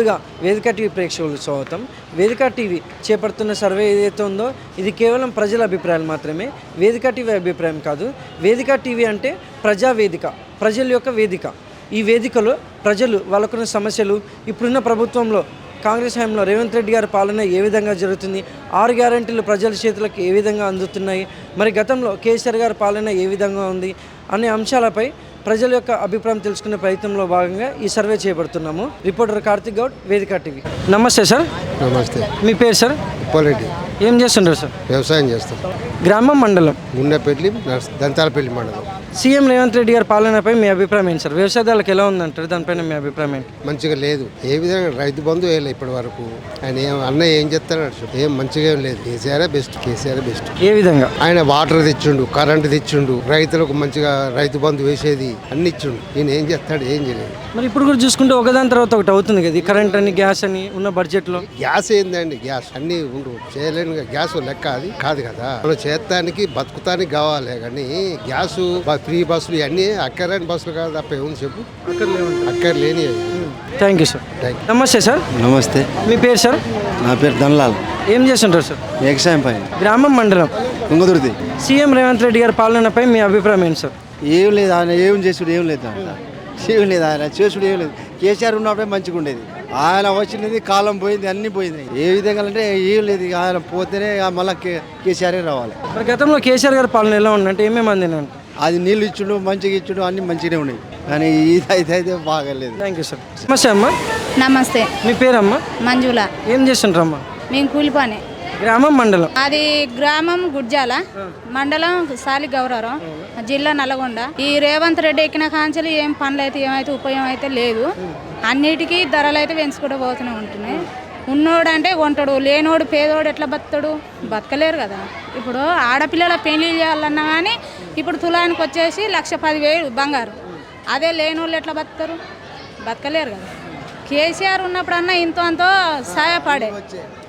ముందుగా వేదిక టీవీ ప్రేక్షకులకు స్వాగతం. వేదిక టీవీ చేపడుతున్న సర్వే ఏదైతే ఉందో ఇది కేవలం ప్రజల అభిప్రాయాలు మాత్రమే. వేదిక టీవీ అభిప్రాయం కాదు. వేదిక టీవీ అంటే ప్రజావేదిక, ప్రజల యొక్క వేదిక. ఈ వేదికలో ప్రజలు వాళ్ళకున్న సమస్యలు, ఇప్పుడున్న ప్రభుత్వంలో కాంగ్రెస్ హయాంలో రేవంత్ రెడ్డి గారి పాలన ఏ విధంగా జరుగుతుంది, 6 గ్యారెంటీలు ప్రజల చేతులకు ఏ విధంగా అందుతున్నాయి, మరి గతంలో కేసీఆర్ గారి పాలన ఏ విధంగా ఉంది అనే అంశాలపై ప్రజల యొక్క అభిప్రాయం తెలుసుకునే ప్రయత్నంలో భాగంగా ఈ సర్వే చేయబడుతున్నాము. రిపోర్టర్ కార్తిక్ గౌడ్, వేదిక టీవీ. నమస్తే సార్. నమస్తే. మీ పేరు సార్? ఉప్పారెడ్డి. ఏం చేస్తుంటారు సార్? వ్యవసాయం చేస్తాం. గ్రామం, మండలం? గుండెపల్లి, దంతాలపల్లి మండలం. సీఎం రేవంత్ రెడ్డి గారి పాలనపై మీ అభిప్రాయం ఏంటి సార్? వ్యవసాయదారులకు ఎలా ఉందంటారు, దానిపైన మీ అభిప్రాయం ఏంటి? మంచిగా లేదు. ఏ విధంగా రైతు బంధు వేయలే ఇప్పటి వరకు. ఆయన అన్నయ్య ఏం చెప్తాడు, ఏం మంచిగా ఏం లేదు. కేసీఆర్ బెస్ట్. ఏ విధంగా? ఆయన వాటర్ తెచ్చిండు, కరెంటు తెచ్చిండు, రైతులకు మంచిగా రైతు బంధు వేసేది అన్ని ఇచ్చిండు. ఈయన ఏం చేస్తాడు? ఏం చేయలేదు. మరి ఇప్పుడు కూడా చూసుకుంటే ఒకదాని తర్వాత ఒకటి అవుతుంది కదా, కరెంట్ అని, గ్యాస్ అని ఉన్న బడ్జెట్లో. గ్యాస్ ఏందండి? గ్యాస్ అన్ని ఉండు చేయలేను. గ్యాస్ లెక్క అది కాదు కదా. మనం చేస్తానికి బతుకుతానికి కావాలి కానీ గ్యాస్ ఫ్రీ బస్సులు ఇవన్నీ అక్కర్లేని బస్సులు కాదు తప్ప ఏముంది చెప్పు. అక్కర్లేని. Thank you sir. నమస్తే సార్. నమస్తే. మీ పేరు సార్? నా పేరు ధన్లాల్. ఏం చేస్తుంటారు సార్? వ్యవసాయం పై. గ్రామం, మండలం? తుంగదుర్తి. సీఎం రేవంత్ రెడ్డి గారి పాలనపై మీ అభిప్రాయం ఏంటి సార్? ఏం లేదు, ఆయన ఏం చేసుడు ఏం లేదు, ఏం లేదు, ఆయన చేసుడు ఏం లేదు. కేసీఆర్ ఉన్నప్పుడే మంచిగా ఉండేది. ఆయన వచ్చినది కాలం పోయింది, అన్నీ పోయింది. ఏ విధంగా అంటే ఏం లేదు. ఆయన పోతేనే మళ్ళీ కేసీఆరే రావాలి. మరి గతంలో కేసీఆర్ గారి పాలన ఎలా ఉందంటే ఏమేమి అందినంటే? అది నీళ్ళు ఇచ్చుడు, మంచిగా ఇచ్చుడు, అన్నీ మంచిగానే ఉన్నాయి. కానీ ఇది అయితే బాగాలేదు. Thank you sir. నమస్తే అమ్మా. నమస్తే. మీ పేరమ్మా? మంజుల. ఏం చేస్తుంటారమ్మా? మేము కూలి పని. గ్రామం, మండలం? అది గ్రామం గుడ్జాల, మండలం సాలిగౌరవం, జిల్లా నల్గొండ. ఈ రేవంత్ రెడ్డి ఎక్కిన కాంచెలు ఏం పనులు అయితే ఏమైతే ఉపయోగం అయితే లేదు. అన్నిటికీ ధరలు అయితే పెంచుకుంటూ పోతూనే ఉంటున్నాయి. ఉన్నోడు అంటే కొంటాడు, లేనోడు పేదోడు ఎట్లా బతుకుతాడు? బతకలేరు కదా. ఇప్పుడు ఆడపిల్లల పెళ్లి చేయాలన్నా కానీ ఇప్పుడు తులానికి వచ్చేసి 1,10,000 బంగారు. అదే లేనోళ్ళు ఎట్లా బతుకుతారు? బతకలేరు కదా. కేసీఆర్ ఉన్నప్పుడన్నా ఇంతో అంతో సహాయపడే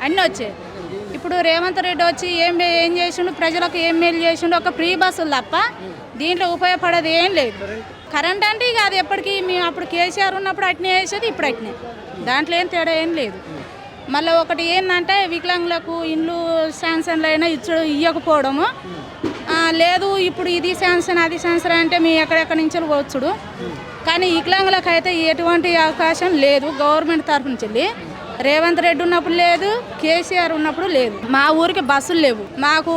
అన్నీ వచ్చాయి. ఇప్పుడు రేవంత్ రెడ్డి వచ్చి ఏం చేసిండు, ప్రజలకు ఏం మేలు చేసిండు? ఒక ఫ్రీ బస్సులు తప్ప దీంట్లో ఉపయోగపడేది ఏం లేదు. కరెంట్ అంటే ఇక అది ఎప్పటికీ మేము అప్పుడు కేసీఆర్ ఉన్నప్పుడు అట్నే వేసేది, ఇప్పుడు అట్నే. దాంట్లో ఏం తేడా ఏం లేదు. మళ్ళీ ఒకటి ఏంటంటే వికలాంగులకు ఇండ్లు శాంక్షన్లు అయినా ఇవ్వకపోవడము లేదు. ఇప్పుడు ఇది శాంక్షన్ అది శాంక్షన్ అంటే మీ ఎక్కడెక్కడి నుంచి వచ్చుడు. కానీ వికలాంగులకు అయితే ఎటువంటి అవకాశం లేదు గవర్నమెంట్ తరఫు నుంచి. రేవంత్ రెడ్డి ఉన్నప్పుడు లేదు, కేసీఆర్ ఉన్నప్పుడు లేదు. మా ఊరికి బస్సులు లేవు. మాకు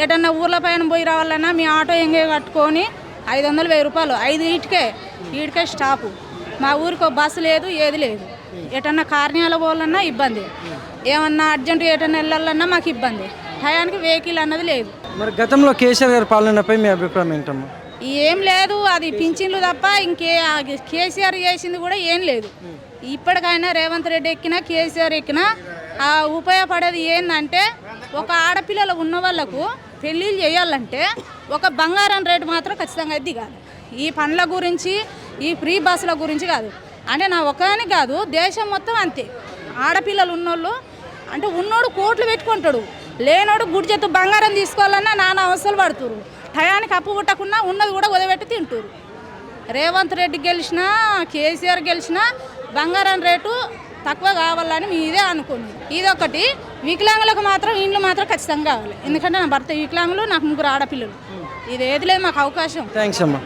ఎటన్నా ఊర్ల పైన పోయి రావాలన్నా మీ ఆటో ఎంగే కట్టుకొని 500, 1000 రూపాయలు 5 ఈటికే స్టాపు. మా ఊరికి బస్సు లేదు, ఏది లేదు. ఎటన్నా కార్యాల పోవాలన్నా ఇబ్బంది, ఏమన్నా అర్జెంటు ఎటన్నా వెళ్ళాలన్నా మాకు ఇబ్బంది. టయానికి వెహికల్ అన్నది లేదు. మరి గతంలో కేసీఆర్ గారి పాలనపై మీ అభిప్రాయం ఏంటమ్మా? ఏం లేదు, అది పింఛన్లు తప్ప కేసీఆర్ చేసింది కూడా ఏం లేదు. ఇప్పటికైనా రేవంత్ రెడ్డి ఎక్కినా కేసీఆర్ ఎక్కినా ఉపయోగపడేది ఏంటంటే ఒక ఆడపిల్లలు ఉన్న వాళ్ళకు పెళ్ళిళ్ళు చేయాలంటే ఒక బంగారం రేటు మాత్రం ఖచ్చితంగా దిగాలి. ఈ పనుల గురించి, ఈ ఫ్రీ బస్సుల గురించి కాదు. అంటే నా ఒక్కదానికి కాదు, దేశం మొత్తం అంతే. ఆడపిల్లలు ఉన్నోళ్ళు అంటే ఉన్నోడు కోట్లు పెట్టుకుంటాడు, లేనోడు గుడిచెత్తు బంగారం తీసుకోవాలన్నా నానా అవసరాలు పడుతురు. టయానికి అప్పు పుట్టకుండా ఉన్నది కూడా వదిలిపెట్టి తింటారు. రేవంత్ రెడ్డి గెలిచినా కేసీఆర్ గెలిచినా బంగారం రేటు తక్కువ కావాలని మీదే అనుకుంది. ఇదొకటి. వికలాంగులకు మాత్రం ఇండ్లు మాత్రం ఖచ్చితంగా కావాలి. ఎందుకంటే నా భర్త వికలాంగులు, నాకు 3 ఆడపిల్లలు. ఇది ఏది లేదు మాకు అవకాశం. థ్యాంక్స్ అమ్మా.